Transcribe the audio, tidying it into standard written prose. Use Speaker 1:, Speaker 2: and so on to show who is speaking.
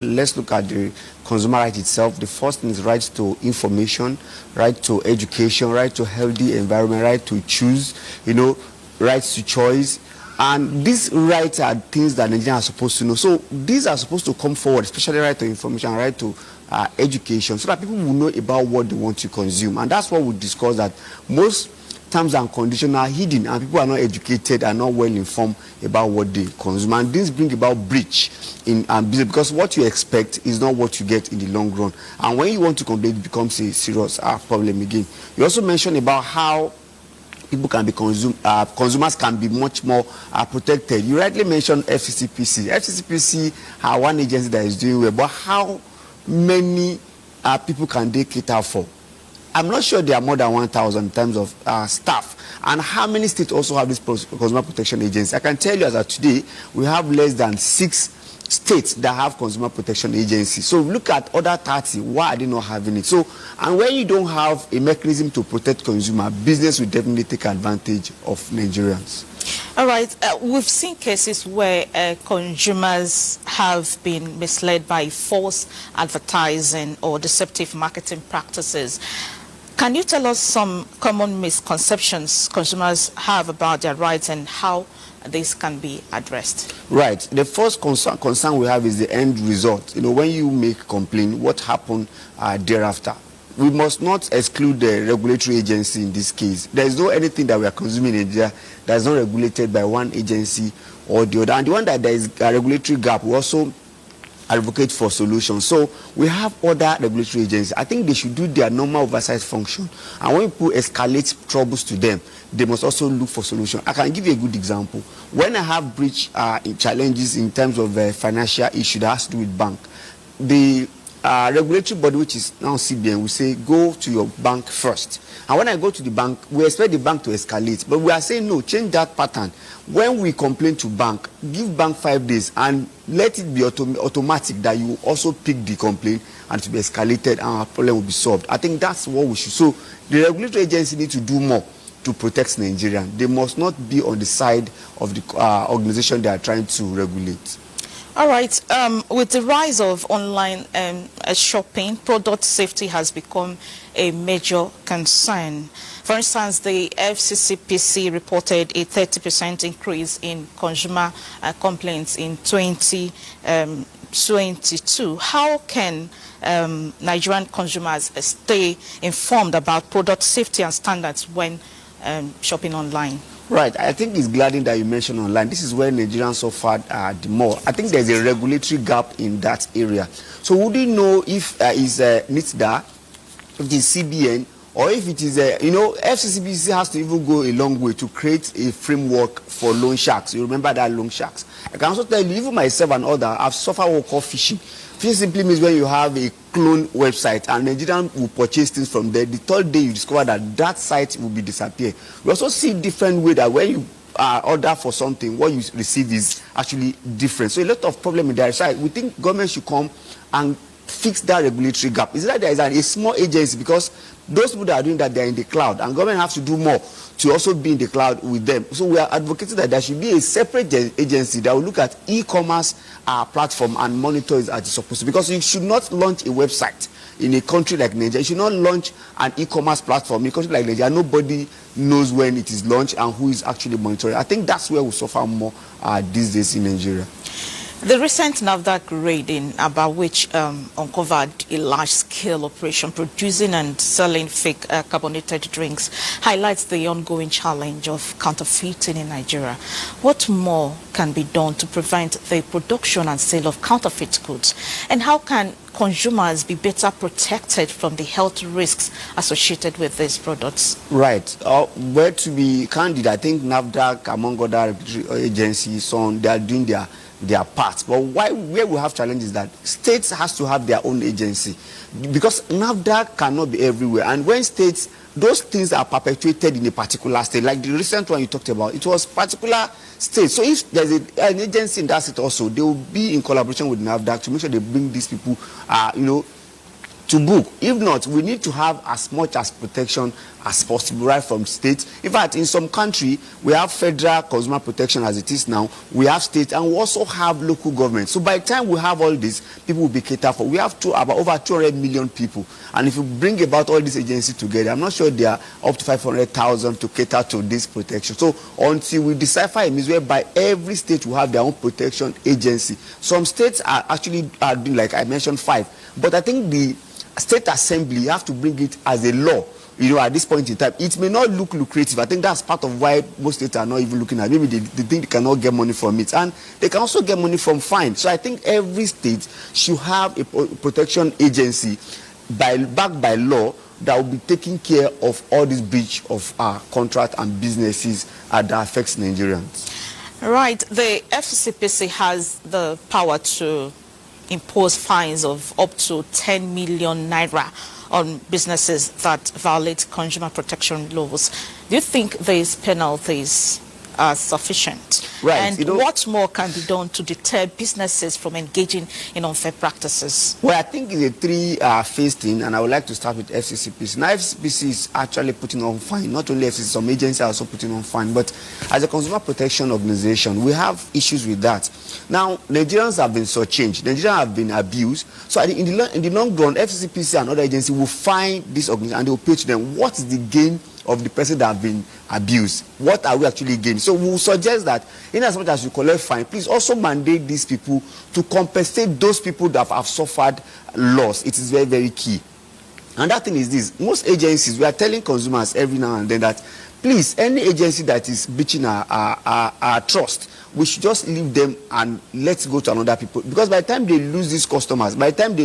Speaker 1: Let's look at the consumer right itself. The first thing is right to information, right to education, right to healthy environment, right to choose, rights to choice. And these rights are things that Nigerians are supposed to know. So these are supposed to come forward, especially right to information, right to education, so that people will know about what they want to consume. And that's what we discussed, that most terms and conditions are hidden and people are not educated and not well informed about what they consume. And this brings about breach in business, because what you expect is not what you get in the long run. And when you want to complain, it becomes a serious problem again. You also mentioned about how people can be consumers can be much more protected. You rightly mentioned FCCPC. FCCPC are one agency that is doing well, but how many people can they cater for? I'm not sure there are more than 1,000 in terms of staff. And how many states also have this consumer protection agency? I can tell you as of today, we have less than 6 states that have consumer protection agencies. So look at other 30, why are they not having it? So, and when you don't have a mechanism to protect consumer, business will definitely take advantage of Nigerians.
Speaker 2: All right, we've seen cases where consumers have been misled by false advertising or deceptive marketing practices. Can you tell us some common misconceptions consumers have about their rights and how this can be addressed? Right.
Speaker 1: The first concern we have is the end result. When you make a complaint, what happened thereafter? We must not exclude the regulatory agency in this case. There is no anything that we are consuming in Nigeria that is not regulated by one agency or the other. And the one that there is a regulatory gap, we also advocate for solutions. So we have other regulatory agencies. I think they should do their normal oversight function. And when people escalate troubles to them, they must also look for solutions. I can give you a good example. When I have breach challenges in terms of financial issue that has to do with bank, the regulatory body, which is now CBN, will say, go to your bank first. And when I go to the bank, we expect the bank to escalate. But we are saying, no, change that pattern. When we complain to bank, give bank 5 days and let it be automatic that you also pick the complaint and to be escalated and our problem will be solved. I think that's what we should. So the regulatory agency need to do more to protect Nigerians. They must not be on the side of the organization they are trying to regulate.
Speaker 2: All right. With the rise of online shopping, product safety has become a major concern. For instance, the FCCPC reported a 30% increase in consumer complaints in 2022. How can Nigerian consumers stay informed about product safety and standards when shopping online?
Speaker 1: Right. I think it's gladdening that you mentioned online. This is where Nigerians suffered the more. I think there's a regulatory gap in that area. So would you know if it's NITDA, if it is CBN, or if it is, FCCPC has to even go a long way to create a framework for loan sharks. You remember that loan sharks? I can also tell you, even myself and others, I've suffered what we call phishing. Phishing simply means when you have a clone website and Nigerians will purchase things from there. The third day you discover that that site will be disappear. We also see different way that when you order for something, what you receive is actually different. So a lot of problem in their side. We think government should come and fix that regulatory gap. Is that there is a small agency, because those people that are doing that, they are in the cloud, and government has to do more to also be in the cloud with them. So we are advocating that there should be a separate agency that will look at e-commerce platform and monitor it as it's supposed to. Because you should not launch a website in a country like Nigeria. You should not launch an e-commerce platform in a country like Nigeria. Nobody knows when it is launched and who is actually monitoring. I think that's where we suffer more these days in Nigeria.
Speaker 2: The recent NAFDAC raiding, about which uncovered a large-scale operation producing and selling fake carbonated drinks, highlights the ongoing challenge of counterfeiting in Nigeria. What more can be done to prevent the production and sale of counterfeit goods? And how can consumers be better protected from the health risks associated with these products?
Speaker 1: Right. Well, to be candid, I think NAFDAC, among other agencies, they are doing their part. But where we have challenges is that states has to have their own agency, because NAFDAC cannot be everywhere. And when states, those things are perpetuated in a particular state, like the recent one you talked about, it was particular state. So if there's an agency in that state also, they will be in collaboration with NAFDAC to make sure they bring these people, to book. If not, we need to have as much as protection as possible right from state. In fact, in some country, we have federal consumer protection as it is now, we have state, and we also have local government. So by the time we have all this, people will be catered for. We have about over 200 million people, and if you bring about all these agencies together, I'm not sure they are up to 500,000 to cater to this protection. So until we decipher a means whereby every state will have their own protection agency. Some states are actually doing, like I mentioned, 5, but I think the State Assembly, you have to bring it as a law, at this point in time. It may not look lucrative. I think that's part of why most states are not even looking at it. Maybe they think they cannot get money from it. And they can also get money from fines. So I think every state should have a protection agency backed by law that will be taking care of all this breach of contract and businesses that affects Nigerians.
Speaker 2: Right. The FCCPC has the power to impose fines of up to 10 million naira on businesses that violate consumer protection laws. Do you think these penalties are sufficient?
Speaker 1: Right.
Speaker 2: And what more can be done to deter businesses from engaging in unfair practices?
Speaker 1: Well, I think it's a three-phase thing, and I would like to start with FCCPC. Now, FCCPC is actually putting on fine. Not only FCCPC, some agencies are also putting on fine. But as a consumer protection organization, we have issues with that. Now, Nigerians have been shortchanged. Nigerians have been abused. So in the long run, FCCPC and other agencies will find this organization and they will pay to them. What is the gain of the person that have been abused? What are we actually gaining? So we will suggest that in as much as you collect fine, please also mandate these people to compensate those people that have suffered loss. It is very, very key. And that thing is this: most agencies, we are telling consumers every now and then that please, any agency that is breaching our trust, we should just leave them and let's go to another people. Because by the time they lose these customers, by the time they